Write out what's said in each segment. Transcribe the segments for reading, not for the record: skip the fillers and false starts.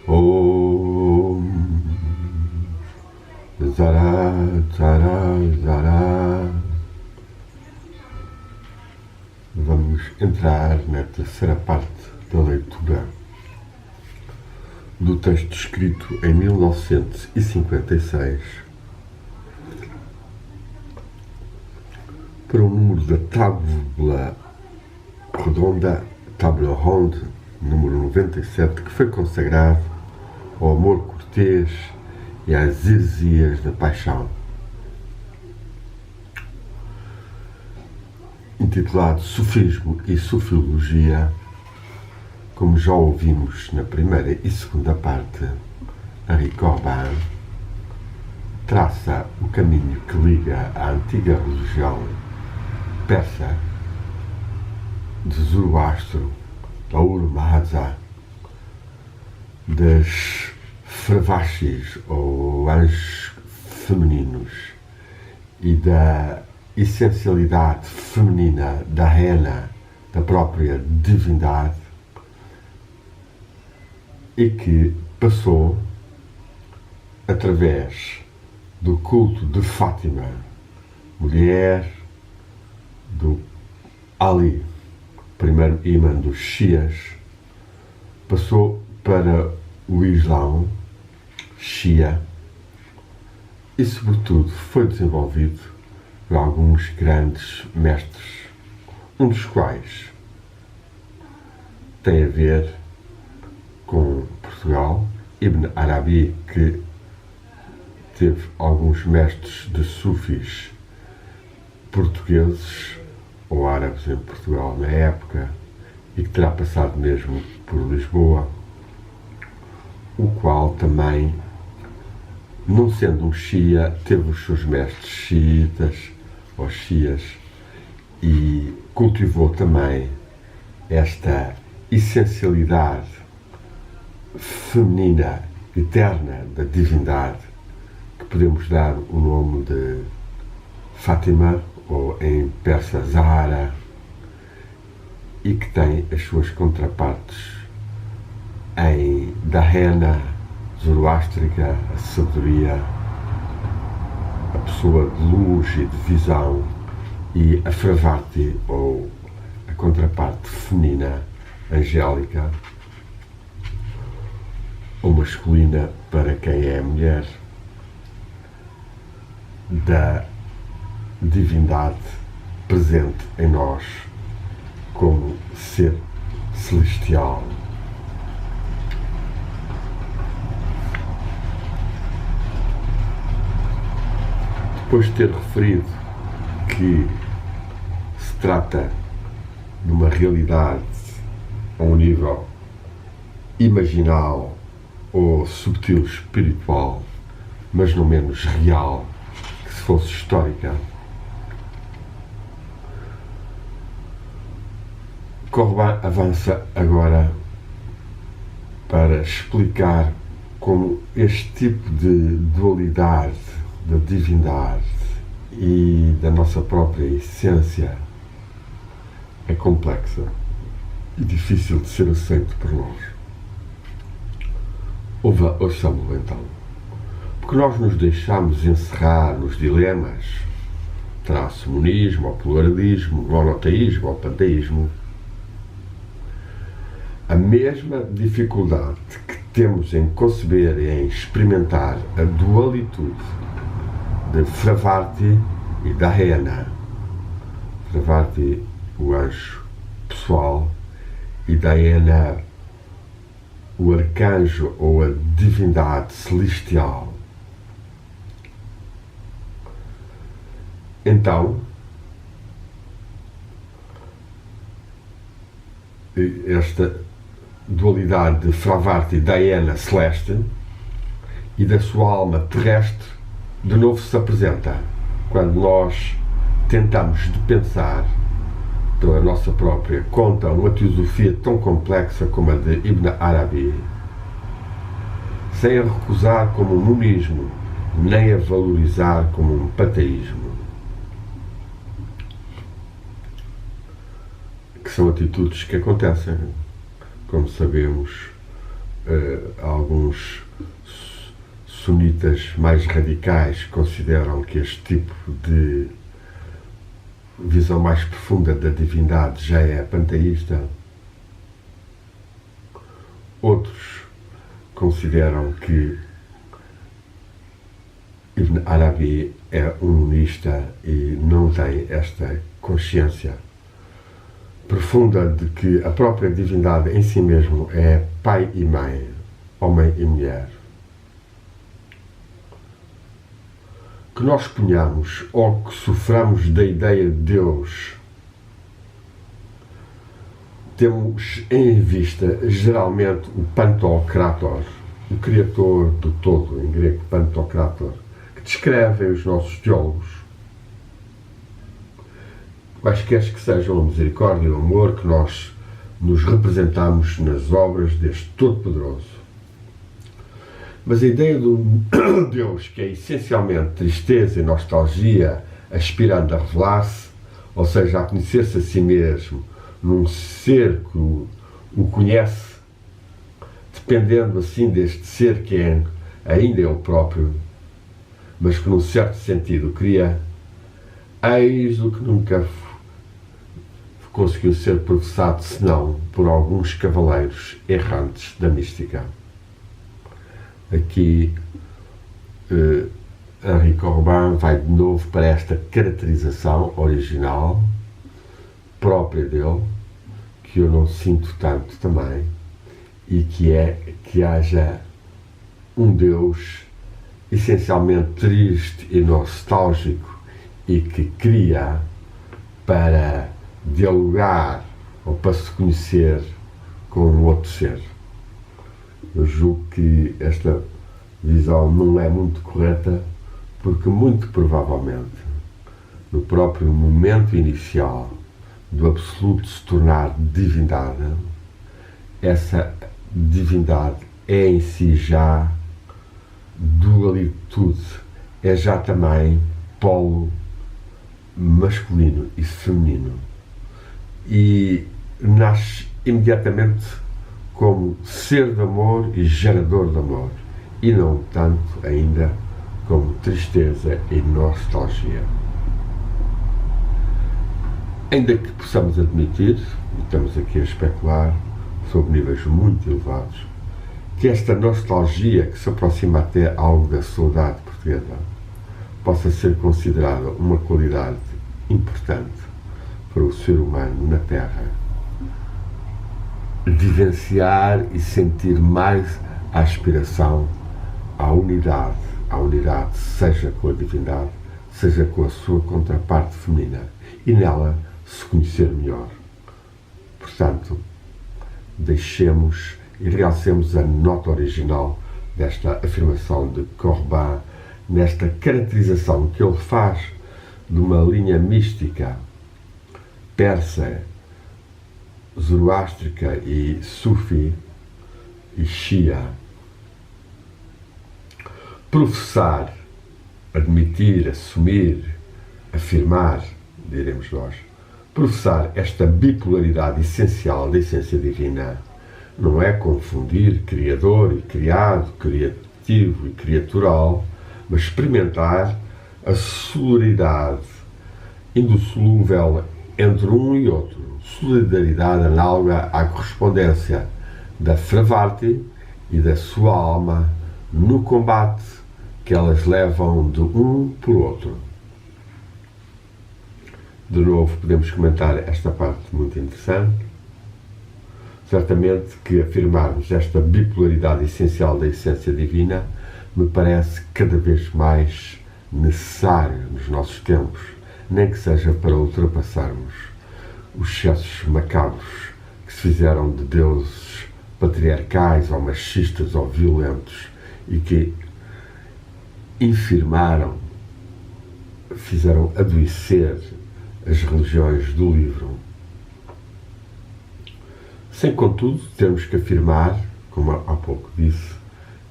Om Zara Zara Zara. Vamos entrar na terceira parte da leitura do texto escrito em 1956 para o número da Tábula Redonda, Tábula Ronde, número 97, que foi consagrado ao amor cortês e às heresias da paixão. Intitulado Sufismo e Sofiologia, como já ouvimos na primeira e segunda parte, Henri Corbin traça o caminho que liga a antiga religião persa de Zoroastro, da Urmaza, das Fravashis ou anjos femininos e da essencialidade feminina da Rena, da própria divindade, e que passou através do culto de Fátima, mulher do Ali, primeiro imã dos Shias, passou para o Islão Shia e, sobretudo, foi desenvolvido por alguns grandes mestres, um dos quais tem a ver com Portugal, Ibn Arabi, que teve alguns mestres de sufis portugueses ou árabes em Portugal na época e que terá passado mesmo por Lisboa, o qual também, não sendo um Shia, teve os seus mestres xiitas ou Shias e cultivou também esta essencialidade feminina eterna da divindade, que podemos dar o nome de Fátima, ou em persa Zahara, e que tem as suas contrapartes em Dahena zoroástrica, a sabedoria, a pessoa de luz e de visão, e a Fravarti, ou a contraparte feminina, angélica, ou masculina para quem é mulher, da divindade presente em nós como ser celestial. Depois de ter referido que se trata de uma realidade a um nível imaginal ou subtil espiritual, mas não menos real que se fosse histórica, Corbin avança agora para explicar como este tipo de dualidade da divindade e da nossa própria essência é complexa e difícil de ser aceito por nós. Ouçamos-lo então. Porque nós nos deixamos encerrar nos dilemas, traço monismo ou pluralismo, monoteísmo ou panteísmo, a mesma dificuldade que temos em conceber e em experimentar a dualitude de Fravarti e Dahena. Fravarti, o anjo pessoal, e Dahena, o arcanjo ou a divindade celestial. Então, esta dualidade de Fravarti e Dahena celeste e da sua alma terrestre de novo se apresenta quando nós tentamos de pensar pela nossa própria conta uma teosofia tão complexa como a de Ibn Arabi, sem a recusar como um monismo, nem a valorizar como um panteísmo, que são atitudes que acontecem, como sabemos, alguns sunitas mais radicais consideram que este tipo de visão mais profunda da divindade já é panteísta. Outros consideram que Ibn Arabi é um unista e não tem esta consciência profunda de que a própria divindade em si mesmo é pai e mãe, homem e mulher. Que nós ponhamos ou que soframos da ideia de Deus, temos em vista geralmente o Pantocrator, o criador do todo, em grego Pantocrator, que descrevem os nossos teólogos. Quaisquer que sejam a misericórdia e o amor que nós nos representamos nas obras deste Todo-Poderoso. Mas a ideia do Deus, que é essencialmente tristeza e nostalgia, aspirando a revelar-se, ou seja, a conhecer-se a si mesmo, num ser que o conhece, dependendo assim deste ser que é ainda ele próprio, mas que num certo sentido cria, eis o que nunca conseguiu ser professado senão por alguns cavaleiros errantes da mística. Aqui Henri Corbin vai de novo para esta caracterização original própria dele, que eu não sinto tanto também, e que é que haja um Deus essencialmente triste e nostálgico e que cria para dialogar ou para se conhecer com um outro ser. Eu julgo que esta visão não é muito correta, porque muito provavelmente no próprio momento inicial do absoluto se tornar divindade, essa divindade é em si já dualitude, é já também polo masculino e feminino, e nasce imediatamente como ser de amor e gerador de amor, e não tanto ainda como tristeza e nostalgia. Ainda que possamos admitir, e estamos aqui a especular sobre níveis muito elevados, que esta nostalgia, que se aproxima até algo da saudade portuguesa, possa ser considerada uma qualidade importante para o ser humano na Terra, vivenciar e sentir mais a aspiração à unidade, seja com a divindade, seja com a sua contraparte feminina, e nela se conhecer melhor. Portanto, deixemos e realcemos a nota original desta afirmação de Corbin, nesta caracterização que ele faz de uma linha mística persa, zoroástrica e sufi e shia. Professar, admitir, assumir, afirmar, diremos nós, professar esta bipolaridade essencial da essência divina não é confundir criador e criado, criativo e criatural, mas experimentar a solaridade indissolúvel entre um e outro, solidariedade análoga à correspondência da Fravarti e da sua alma no combate que elas levam de um por outro. De novo, podemos comentar esta parte muito interessante. Certamente que afirmarmos esta bipolaridade essencial da essência divina me parece cada vez mais necessário nos nossos tempos, nem que seja para ultrapassarmos os excessos macabros que se fizeram de deuses patriarcais ou machistas ou violentos e que fizeram adoecer as religiões do livro. Sem, contudo, termos que afirmar, como há pouco disse,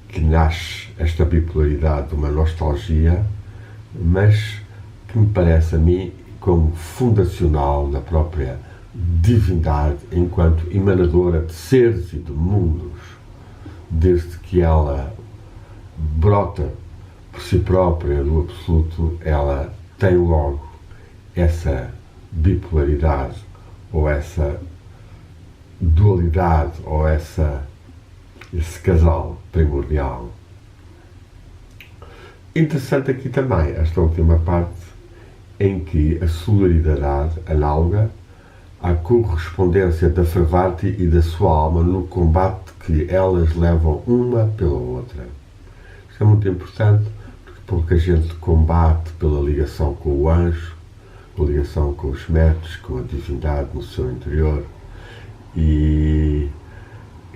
que nasce esta bipolaridade de uma nostalgia, mas que me parece a mim como fundacional da própria divindade enquanto emanadora de seres e de mundos, desde que ela brota por si própria do absoluto, ela tem logo essa bipolaridade, ou essa dualidade, ou esse casal primordial. Interessante aqui também esta última parte, em que a solidariedade análoga à correspondência da Fravarti e da sua alma no combate que elas levam uma pela outra. Isto é muito importante, porque pouca gente combate pela ligação com o anjo, pela ligação com os métodos, com a divindade no seu interior. E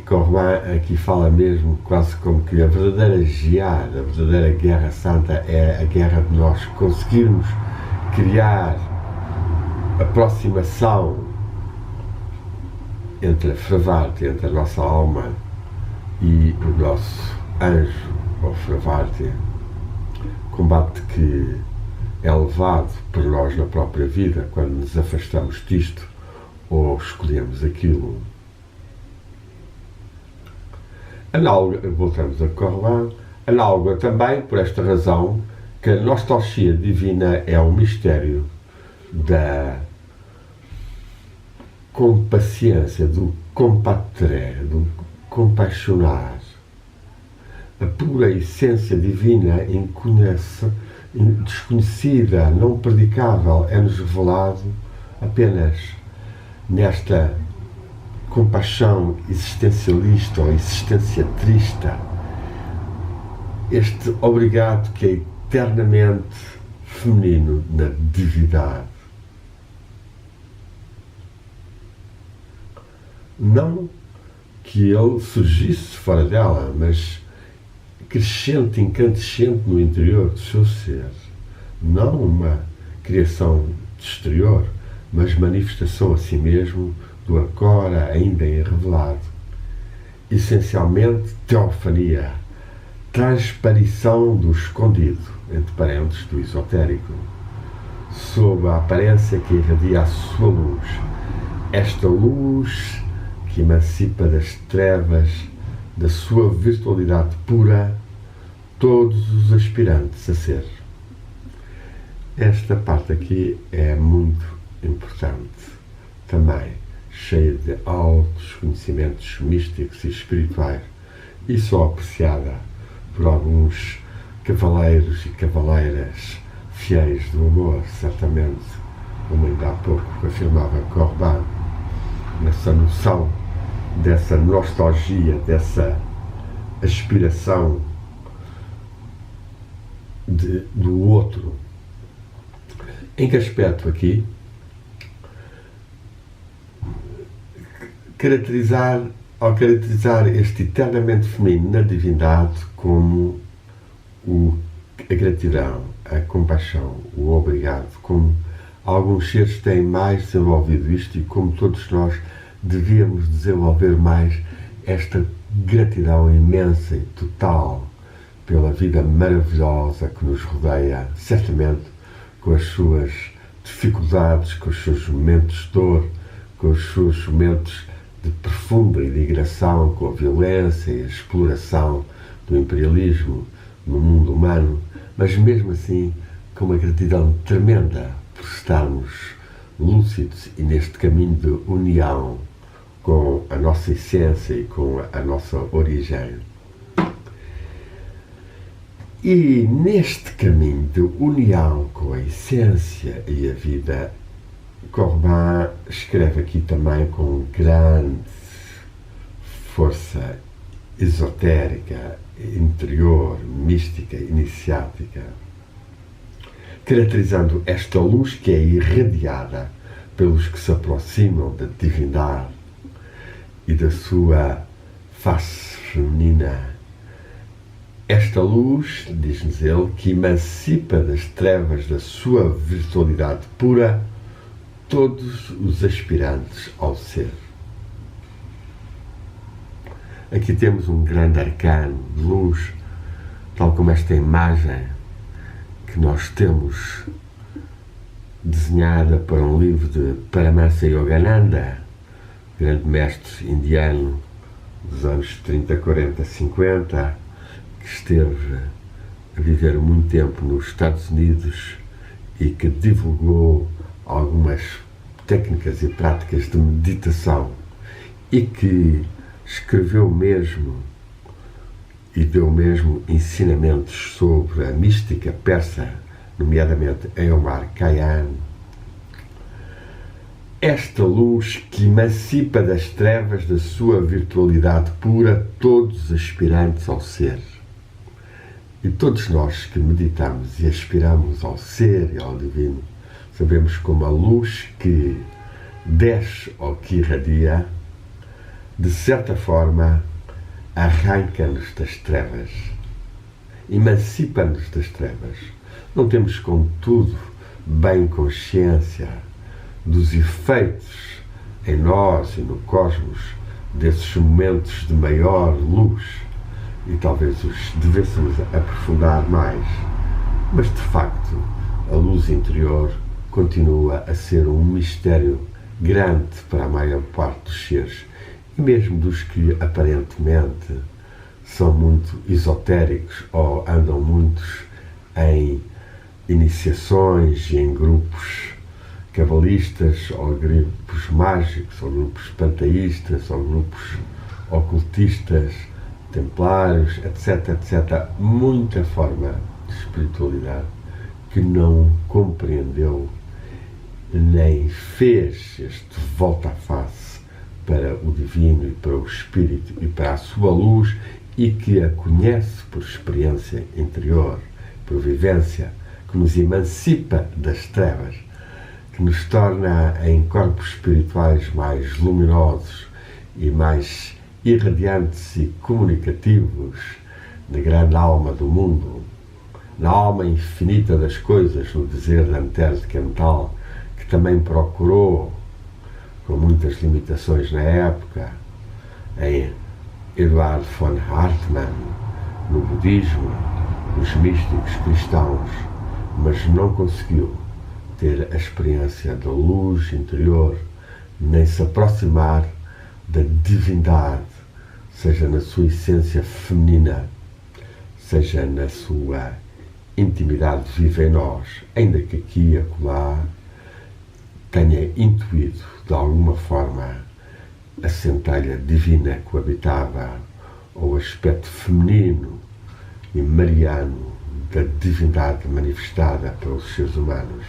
Corban aqui fala mesmo quase como que a verdadeira jihad, a verdadeira guerra santa é a guerra de nós conseguirmos criar aproximação entre a Fravarti, entre a nossa alma e o nosso anjo, ou Fravarti, combate que é levado por nós na própria vida quando nos afastamos disto ou escolhemos aquilo. Análoga, voltamos a Corban, análoga também por esta razão que a nostalgia divina é um mistério da compaciência, do compatré, do compassionar. A pura essência divina, desconhecida, não predicável, é-nos revelado apenas nesta compaixão existencialista ou existenciatrista, este obrigado que é eternamente feminino na divindade. Não que ele surgisse fora dela, mas crescente, incandescente no interior do seu ser. Não uma criação exterior, mas manifestação a si mesmo do agora ainda em revelado. Essencialmente, teofania, transparição do escondido, entre parênteses, do esotérico, sob a aparência que irradia a sua luz. Esta luz que emancipa das trevas, da sua virtualidade pura, todos os aspirantes a ser. Esta parte aqui é muito importante também, cheia de altos conhecimentos místicos e espirituais, e só apreciada por alguns cavaleiros e cavaleiras fiéis do amor, certamente, como ainda há pouco afirmava Corban, nessa noção dessa nostalgia, dessa aspiração do outro. Em que aspecto aqui? Ao caracterizar este eternamente feminino na divindade como a gratidão, a compaixão, o obrigado, como alguns seres têm mais desenvolvido isto e como todos nós devíamos desenvolver mais esta gratidão imensa e total pela vida maravilhosa que nos rodeia, certamente com as suas dificuldades, com os seus momentos de dor, com os seus momentos de profunda imigração, com a violência e a exploração do imperialismo no mundo humano, mas mesmo assim com uma gratidão tremenda por estarmos lúcidos e neste caminho de união com a nossa essência e com a nossa origem. E neste caminho de união com a essência e a vida, Corban escreve aqui também com grande força esotérica, interior, mística, iniciática, caracterizando esta luz que é irradiada pelos que se aproximam da divindade e da sua face feminina. Esta luz, diz-nos ele, que emancipa das trevas da sua virtualidade pura todos os aspirantes ao ser. Aqui temos um grande arcano de luz, tal como esta imagem que nós temos desenhada para um livro de Paramahansa Yogananda, grande mestre indiano dos anos 30, 40, 50, que esteve a viver muito tempo nos Estados Unidos e que divulgou algumas técnicas e práticas de meditação e que escreveu mesmo e deu mesmo ensinamentos sobre a mística persa, nomeadamente em Omar Khayyam. Esta luz que emancipa das trevas da sua virtualidade pura todos os aspirantes ao ser. E todos nós que meditamos e aspiramos ao ser e ao divino, sabemos como a luz que desce ou que irradia, de certa forma, arranca-nos das trevas, emancipa-nos das trevas. Não temos, contudo, bem consciência dos efeitos em nós e no cosmos desses momentos de maior luz e talvez os devêssemos aprofundar mais, mas de facto a luz interior continua a ser um mistério grande para a maior parte dos seres e mesmo dos que aparentemente são muito esotéricos ou andam muitos em iniciações e em grupos cabalistas, ou grupos mágicos, ou grupos panteístas, ou grupos ocultistas, templários, etc, etc. Muita forma de espiritualidade que não compreendeu nem fez este volta-face para o divino e para o espírito e para a sua luz e que a conhece por experiência interior, por vivência, que nos emancipa das trevas, que nos torna em corpos espirituais mais luminosos e mais irradiantes e comunicativos na grande alma do mundo, na alma infinita das coisas, no dizer da Metelde Cantal, que também procurou, com muitas limitações na época, em Eduard von Hartmann, no budismo, nos místicos cristãos, mas não conseguiu ter a experiência da luz interior, nem se aproximar da divindade, seja na sua essência feminina, seja na sua intimidade viva em nós, ainda que aqui e acolá tenha intuído de alguma forma a centelha divina que o habitava, ou o aspecto feminino e mariano da divindade manifestada pelos seres humanos.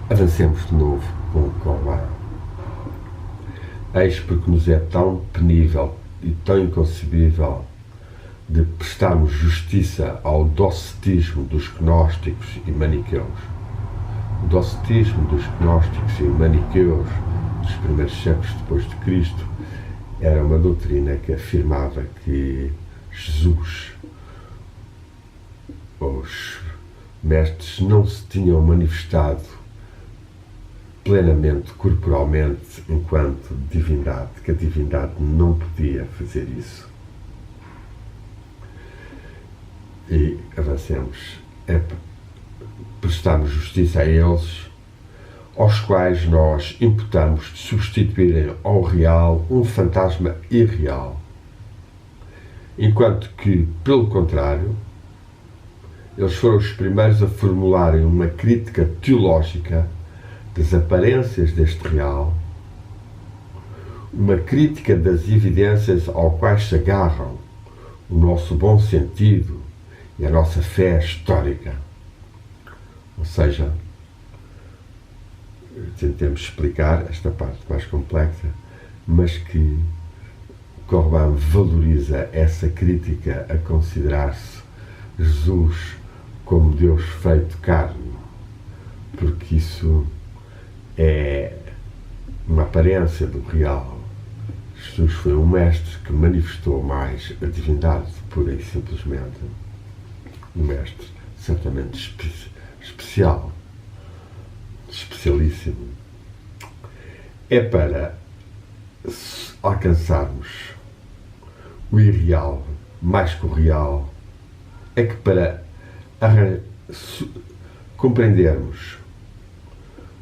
Avancemos de novo com o Corban. Eis porque nos é tão penível e tão inconcebível de prestarmos justiça ao docetismo dos gnósticos e maniqueus. O docetismo dos gnósticos e maniqueus dos primeiros séculos depois de Cristo era uma doutrina que afirmava que Jesus, os mestres, não se tinham manifestado plenamente, corporalmente, enquanto divindade, que a divindade não podia fazer isso. E avancemos, prestarmos justiça a eles, aos quais nós imputamos de substituírem ao real um fantasma irreal, enquanto que, pelo contrário, eles foram os primeiros a formularem uma crítica teológica das aparências deste real, uma crítica das evidências ao quais se agarram o nosso bom sentido e a nossa fé histórica. Ou seja, tentemos explicar esta parte mais complexa, mas que Corban valoriza essa crítica a considerar-se Jesus como Deus feito carne, porque isso é uma aparência do real. Jesus foi um mestre que manifestou mais a divindade pura e simplesmente. Um mestre certamente especial, especialíssimo. É para alcançarmos o irreal mais que o real, é que para compreendermos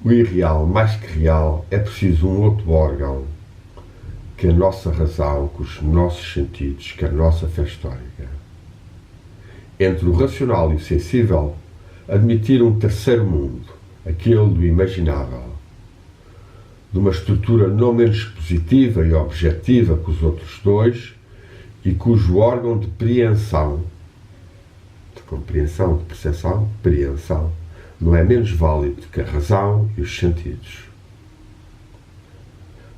o irreal mais que real é preciso um outro órgão que a nossa razão, com os nossos sentidos, que a nossa fé histórica. Entre o racional e o sensível, admitir um terceiro mundo, aquele do imaginável, de uma estrutura não menos positiva e objetiva que os outros dois e cujo órgão de compreensão, de percepção, apreensão, não é menos válido que a razão e os sentidos.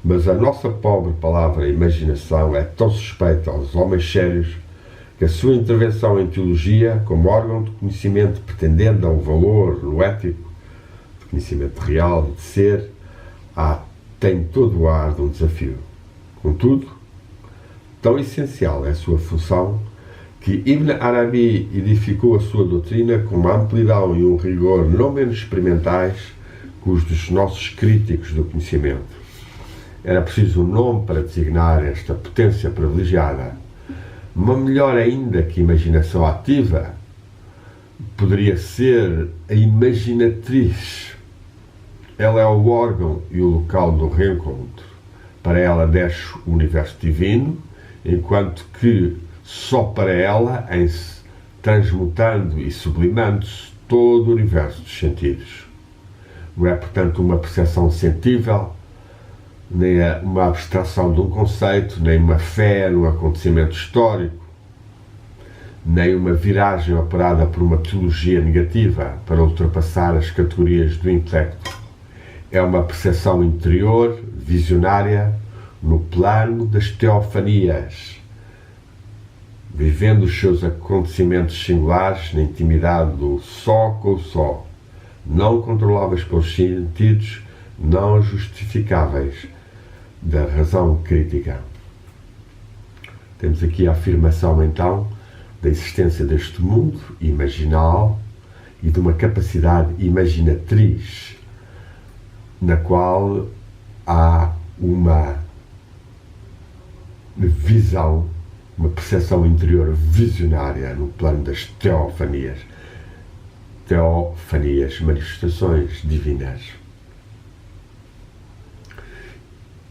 Mas a nossa pobre palavra imaginação é tão suspeita aos homens sérios que a sua intervenção em teologia, como órgão de conhecimento pretendendo a um valor no ético, de conhecimento real e de ser, tem todo o ar de um desafio. Contudo, tão essencial é a sua função que Ibn Arabi edificou a sua doutrina com uma amplidão e um rigor não menos experimentais que os dos nossos críticos do conhecimento. Era preciso um nome para designar esta potência privilegiada. Uma melhor ainda que imaginação ativa poderia ser a imaginatriz. Ela é o órgão e o local do reencontro. Para ela desce o universo divino, enquanto que só para ela, em se transmutando e sublimando-se todo o universo dos sentidos. Não é, portanto, uma percepção sentível, nem uma abstração de um conceito, nem uma fé num acontecimento histórico, nem uma viragem operada por uma teologia negativa para ultrapassar as categorias do intelecto. É uma percepção interior, visionária, no plano das teofanias, vivendo os seus acontecimentos singulares na intimidade do só com o só, não controláveis pelos sentidos, não justificáveis da razão crítica. Temos aqui a afirmação, então, da existência deste mundo imaginal e de uma capacidade imaginatriz, na qual há uma visão, uma percepção interior visionária no plano das teofanias. Teofanias, manifestações divinas.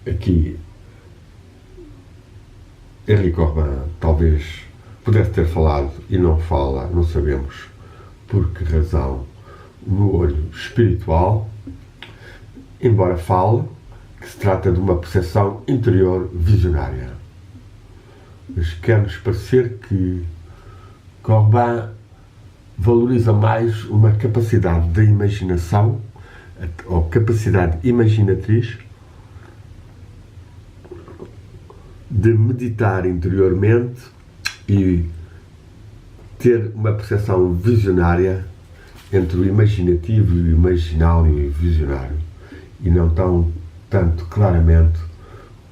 Aqui, Henri Corbin talvez pudesse ter falado e não fala, não sabemos por que razão, no olho espiritual, embora fale que se trata de uma percepção interior visionária. Mas quer-nos parecer que Corbin valoriza mais uma capacidade de imaginação, ou capacidade imaginatriz, de meditar interiormente e ter uma percepção visionária entre o imaginativo e o imaginal e o visionário, e não tanto claramente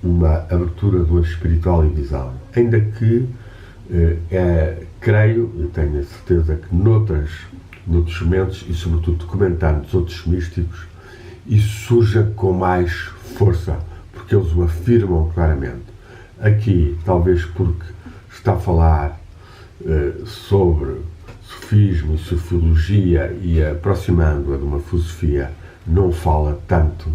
uma abertura do espiritual e visão. Ainda que creio, e tenho a certeza que noutros momentos, e sobretudo documentando os outros místicos, isso surja com mais força, porque eles o afirmam claramente. Aqui, talvez porque está a falar sobre sufismo e sofiologia e aproximando-a de uma filosofia, não fala tanto